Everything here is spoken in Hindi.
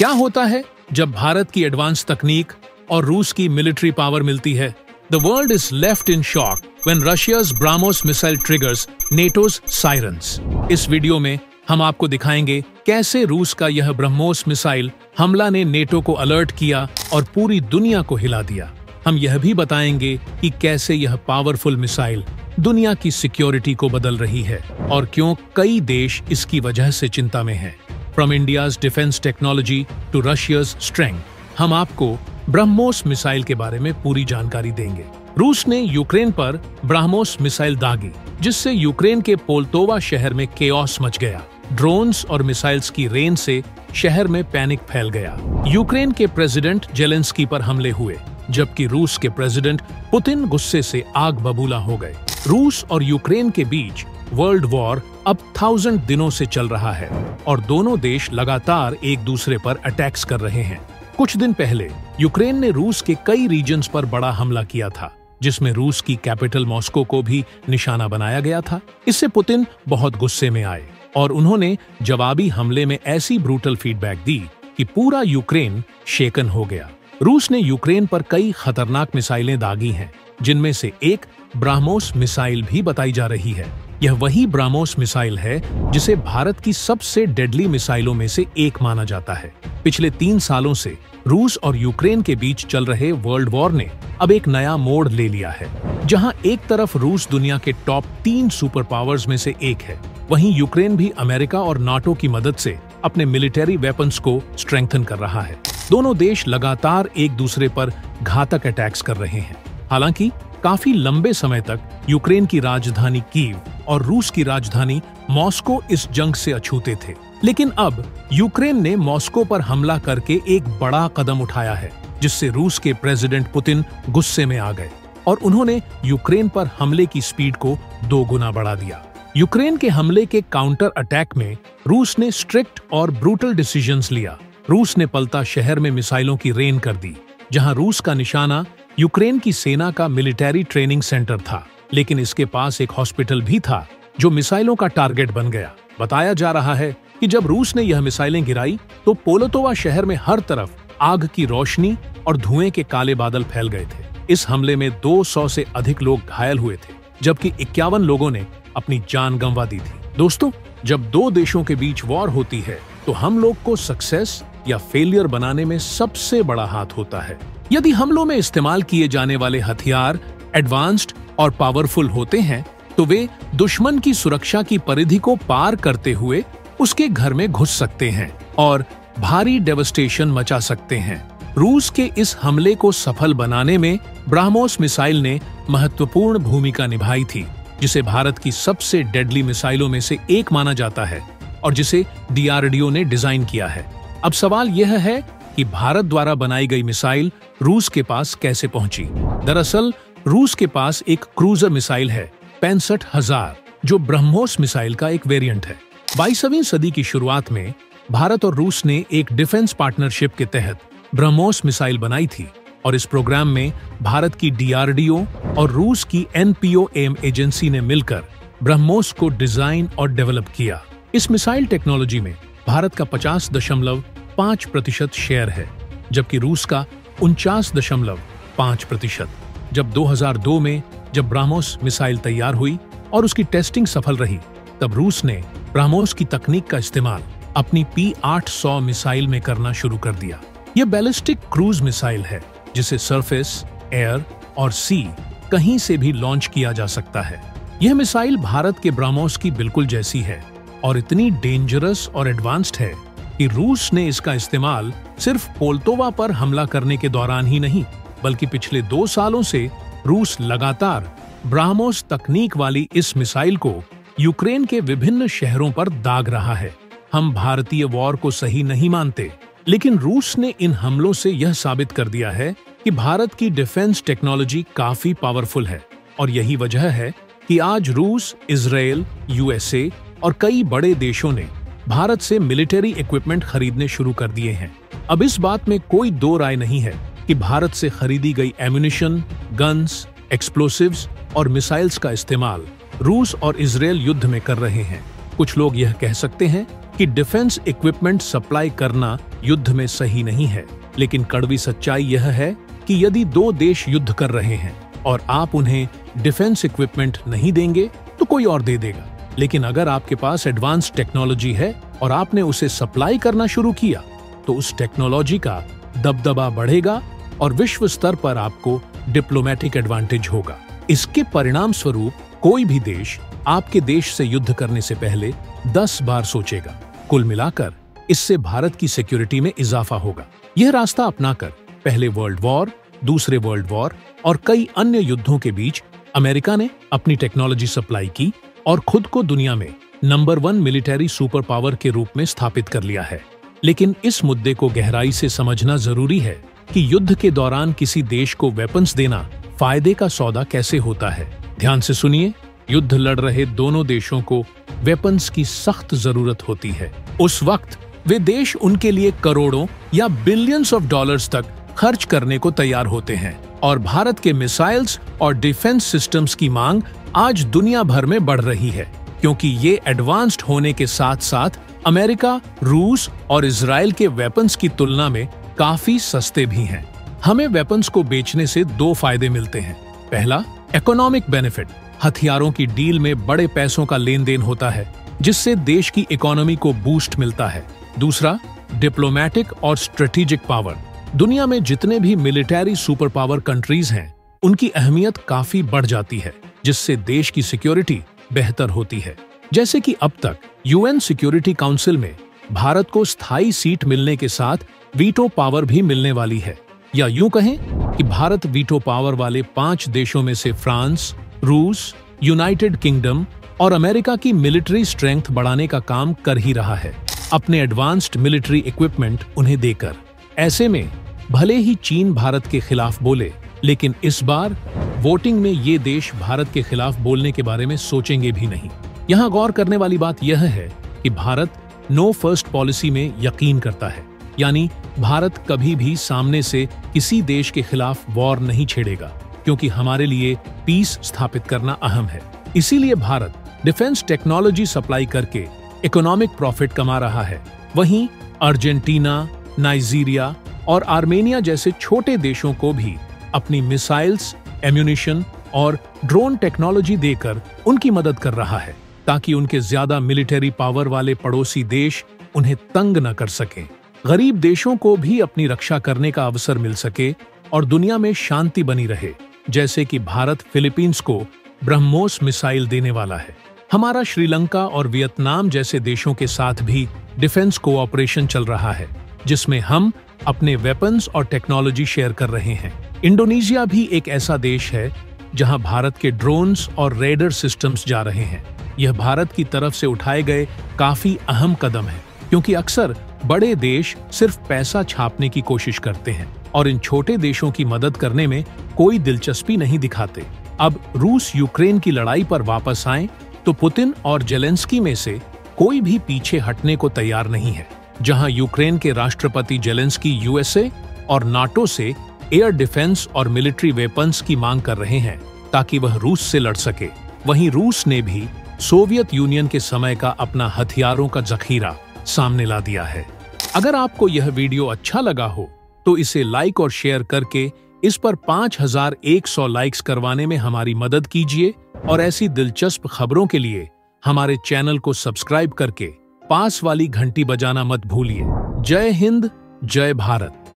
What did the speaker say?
क्या होता है जब भारत की एडवांस तकनीक और रूस की मिलिट्री पावर मिलती है? The world is left in shock when Russia's BrahMos missile triggers NATO's sirens. इस वीडियो में हम आपको दिखाएंगे कैसे रूस का यह ब्रह्मोस मिसाइल हमला ने नेटो को अलर्ट किया और पूरी दुनिया को हिला दिया। हम यह भी बताएंगे कि कैसे यह पावरफुल मिसाइल दुनिया की सिक्योरिटी को बदल रही है और क्यों कई देश इसकी वजह से चिंता में हैं। From India's defence technology to Russia's strength, हम आपको ब्रह्मोस मिसाइल के बारे में पूरी जानकारी देंगे। रूस ने यूक्रेन पर ब्रह्मोस मिसाइल दागी, जिससे यूक्रेन के पोल्तोवा शहर में केओस मच गया। ड्रोन्स और मिसाइल्स की रेन से शहर में पैनिक फैल गया। यूक्रेन के प्रेसिडेंट जेलेंस्की पर हमले हुए, जबकि रूस के प्रेसिडेंट पुतिन गुस्से से आग बबूला हो गए। रूस और यूक्रेन के बीच वर्ल्ड वॉर अब 1000 दिनों से चल रहा है और दोनों देश लगातार एक दूसरे पर अटैक्स कर रहे हैं। कुछ दिन पहले यूक्रेन ने रूस के कई रीजन्स पर बड़ा हमला किया था, जिसमें रूस की कैपिटल मॉस्को को भी निशाना बनाया गया था। इससे पुतिन बहुत गुस्से में आए और उन्होंने जवाबी हमले में ऐसी ब्रूटल फीडबैक दी कि पूरा यूक्रेन शेकन हो गया। रूस ने यूक्रेन पर कई खतरनाक मिसाइलें दागी हैं, जिनमें से एक ब्रह्मोस मिसाइल भी बताई जा रही है। यह वही ब्रह्मोस मिसाइल है जिसे भारत की सबसे डेडली मिसाइलों में से एक माना जाता है। पिछले 3 सालों से रूस और यूक्रेन के बीच चल रहे वर्ल्ड वॉर ने अब एक नया मोड़ ले लिया है, जहां एक तरफ रूस दुनिया के टॉप 3 सुपर पावर्स में से एक है, वहीं यूक्रेन भी अमेरिका और नाटो की मदद से अपने मिलिट्री वेपन्स को स्ट्रेंथन कर रहा है। दोनों देश लगातार एक दूसरे पर घातक अटैक्स कर रहे हैं। हालांकि काफी लंबे समय तक यूक्रेन की राजधानी कीव और रूस की राजधानी मॉस्को इस जंग से अछूते थे, लेकिन अब यूक्रेन ने मॉस्को पर हमला करके एक बड़ा कदम उठाया है, जिससे रूस के प्रेसिडेंट पुतिन गुस्से में आ गए और उन्होंने यूक्रेन पर हमले की स्पीड को 2 गुना बढ़ा दिया। यूक्रेन के हमले के काउंटर अटैक में रूस ने स्ट्रिक्ट और ब्रूटल डिसीजंस लिया। रूस ने पलता शहर में मिसाइलों की रेन कर दी, जहां रूस का निशाना यूक्रेन की सेना का मिलिट्री ट्रेनिंग सेंटर था, लेकिन इसके पास एक हॉस्पिटल भी था जो मिसाइलों का टारगेट बन गया। बताया जा रहा है कि जब रूस ने यह मिसाइलें गिराई तो पोल्तोवा शहर में हर तरफ आग की रोशनी और धुएं के काले बादल फैल गए थे। इस हमले में 200 से अधिक लोग घायल हुए थे, जबकि 51 लोगों ने अपनी जान गंवा दी थी। दोस्तों, जब 2 देशों के बीच वॉर होती है तो हम लोग को सक्सेस या फेलियर बनाने में सबसे बड़ा हाथ होता है। यदि हमलों में इस्तेमाल किए जाने वाले हथियार एडवांस्ड और पावरफुल होते हैं तो वे दुश्मन की सुरक्षा की परिधि को पार करते हुए उसके घर में घुस सकते हैं और भारी डेवस्टेशन मचा सकते हैं। रूस के इस हमले को सफल बनाने में ब्रह्मोस मिसाइल ने महत्वपूर्ण भूमिका निभाई थी, जिसे भारत की सबसे डेडली मिसाइलों में से एक माना जाता है और जिसे DRDO ने डिजाइन किया है। अब सवाल यह है कि भारत द्वारा बनाई गई मिसाइल रूस के पास कैसे पहुंची। दरअसल रूस के पास एक क्रूजर मिसाइल है 65,000, जो ब्रह्मोस मिसाइल का एक वेरिएंट है। 22वीं सदी की शुरुआत में भारत और रूस ने एक डिफेंस पार्टनरशिप के तहत ब्रह्मोस मिसाइल बनाई थी और इस प्रोग्राम में भारत की DRDO और रूस की NPOM एजेंसी ने मिलकर ब्रह्मोस को डिजाइन और डेवलप किया। इस मिसाइल टेक्नोलॉजी में भारत का 50.5% शेयर है, जबकि रूस का 49.5%। जब 2002 में जब ब्रह्मोस मिसाइल तैयार हुई और उसकी टेस्टिंग सफल रही, तब रूस ने ब्रह्मोस की तकनीक का इस्तेमाल अपनी P-800 मिसाइल में करना शुरू कर दिया। यह बैलिस्टिक क्रूज मिसाइल है, जिसे सरफेस, एयर और सी कहीं से भी लॉन्च किया जा सकता है। यह मिसाइल भारत के ब्रह्मोस की बिल्कुल जैसी है और इतनी डेंजरस और एडवांस्ड है कि रूस ने इसका इस्तेमाल सिर्फ पोल्तोवा पर हमला करने के दौरान ही नहीं, बल्कि पिछले 2 सालों से रूस लगातार ब्रह्मोस तकनीक वाली इस मिसाइल को यूक्रेन के विभिन्न शहरों पर दाग रहा है। हम भारतीय वॉर को सही नहीं मानते, लेकिन रूस ने इन हमलों से यह साबित कर दिया है कि भारत की डिफेंस टेक्नोलॉजी काफी पावरफुल है और यही वजह है कि आज रूस, इजराइल, USA और कई बड़े देशों ने भारत से मिलिट्री इक्विपमेंट खरीदने शुरू कर दिए हैं। अब इस बात में कोई 2 राय नहीं है कि भारत से खरीदी गई एम्यूनिशन, गन्स, एक्सप्लोसिव्स और मिसाइल्स का इस्तेमाल रूस और इजराइल युद्ध में कर रहे हैं। कुछ लोग यह कह सकते हैं कि डिफेंस इक्विपमेंट सप्लाई करना युद्ध में सही नहीं है, लेकिन कड़वी सच्चाई यह है कि यदि दो देश युद्ध कर रहे हैं और आप उन्हें डिफेंस इक्विपमेंट नहीं देंगे तो कोई और दे देगा। लेकिन अगर आपके पास एडवांस टेक्नोलॉजी है और आपने उसे सप्लाई करना शुरू किया तो उस टेक्नोलॉजी का दबदबा बढ़ेगा और विश्व स्तर पर आपको डिप्लोमेटिक एडवांटेज होगा। इसके परिणाम स्वरूप कोई भी देश आपके देश से युद्ध करने से पहले 10 बार सोचेगा। कुल मिलाकर इससे भारत की सिक्योरिटी में इजाफा होगा। यह रास्ता अपनाकर पहले वर्ल्ड वॉर, दूसरे वर्ल्ड वॉर और कई अन्य युद्धों के बीच अमेरिका ने अपनी टेक्नोलॉजी सप्लाई की और खुद को दुनिया में नंबर 1 मिलिट्री सुपर पावर के रूप में स्थापित कर लिया है। लेकिन इस मुद्दे को गहराई से समझना जरूरी है कि युद्ध के दौरान किसी देश को वेपन्स देना फायदे का सौदा कैसे होता है। ध्यान से सुनिए, युद्ध लड़ रहे दोनों देशों को वेपन्स की सख्त जरूरत होती है। उस वक्त वे देश उनके लिए करोड़ों या बिलियंस ऑफ डॉलर्स तक खर्च करने को तैयार होते हैं और भारत के मिसाइल्स और डिफेंस सिस्टम्स की मांग आज दुनिया भर में बढ़ रही है, क्योंकि ये एडवांस्ड होने के साथ साथ अमेरिका, रूस और इजराइल के वेपन्स की तुलना में काफी सस्ते भी हैं। हमें वेपन्स को बेचने से 2 फायदे मिलते हैं। पहला, इकोनॉमिक बेनिफिट। हथियारों की डील में बड़े पैसों का लेन देन होता है, जिससे देश की इकोनॉमी को बूस्ट मिलता है। दूसरा, डिप्लोमेटिक और स्ट्रेटेजिक पावर। दुनिया में जितने भी मिलिट्री सुपर पावर कंट्रीज हैं, उनकी अहमियत काफी बढ़ जाती है, जिससे देश की सिक्योरिटी बेहतर होती है। जैसे कि अब तक यूएन सिक्योरिटी काउंसिल में भारत को स्थायी सीट मिलने के साथ वीटो पावर भी मिलने वाली है, या यूं कहें कि भारत वीटो पावर वाले 5 देशों में से फ्रांस, रूस, यूनाइटेड किंगडम और अमेरिका की मिलिट्री स्ट्रेंथ बढ़ाने का काम कर ही रहा है, अपने एडवांस्ड मिलिट्री इक्विपमेंट उन्हें देकर। ऐसे में भले ही चीन भारत के खिलाफ बोले, लेकिन इस बार वोटिंग में ये देश भारत के खिलाफ बोलने के बारे में सोचेंगे भी नहीं। यहाँ गौर करने वाली बात यह है कि भारत नो फर्स्ट पॉलिसी में यकीन करता है, यानी भारत कभी भी सामने से किसी देश के खिलाफ वॉर नहीं छेड़ेगा, क्योंकि हमारे लिए पीस स्थापित करना अहम है। इसीलिए भारत डिफेंस टेक्नोलॉजी सप्लाई करके इकोनॉमिक प्रॉफिट कमा रहा है। वहीं अर्जेंटीना, नाइजीरिया और आर्मेनिया जैसे छोटे देशों को भी अपनी मिसाइल्स, एम्यूनिशन और ड्रोन टेक्नोलॉजी देकर उनकी मदद कर रहा है, ताकि उनके ज्यादा मिलिट्री पावर वाले पड़ोसी देश उन्हें तंग न कर सकें। गरीब देशों को भी अपनी रक्षा करने का अवसर मिल सके और दुनिया में शांति बनी रहे, जैसे कि भारत फिलीपींस को ब्रह्मोस मिसाइल देने वाला है। हमारा श्रीलंका और वियतनाम जैसे देशों के साथ भी डिफेंस कोऑपरेशन चल रहा है, जिसमें हम अपने वेपन्स और टेक्नोलॉजी शेयर कर रहे हैं। इंडोनेशिया भी एक ऐसा देश है जहां भारत के ड्रोन्स और रेडर सिस्टम्स जा रहे हैं। यह भारत की तरफ से उठाए गए काफी अहम कदम है, क्योंकि अक्सर बड़े देश सिर्फ पैसा छापने की कोशिश करते हैं और इन छोटे देशों की मदद करने में कोई दिलचस्पी नहीं दिखाते। अब रूस यूक्रेन की लड़ाई पर वापस आएं तो पुतिन और जेलेंस्की में से कोई भी पीछे हटने को तैयार नहीं है। जहां यूक्रेन के राष्ट्रपति जेलेंस्की यूएसए और नाटो से एयर डिफेंस और मिलिट्री वेपन्स की मांग कर रहे हैं ताकि वह रूस से लड़ सके, वहीं रूस ने भी सोवियत यूनियन के समय का अपना हथियारों का जखीरा सामने ला दिया है। अगर आपको यह वीडियो अच्छा लगा हो तो इसे लाइक और शेयर करके इस पर 5100 लाइक्स करवाने में हमारी मदद कीजिए और ऐसी दिलचस्प खबरों के लिए हमारे चैनल को सब्सक्राइब करके पास वाली घंटी बजाना मत भूलिए। जय हिंद, जय भारत।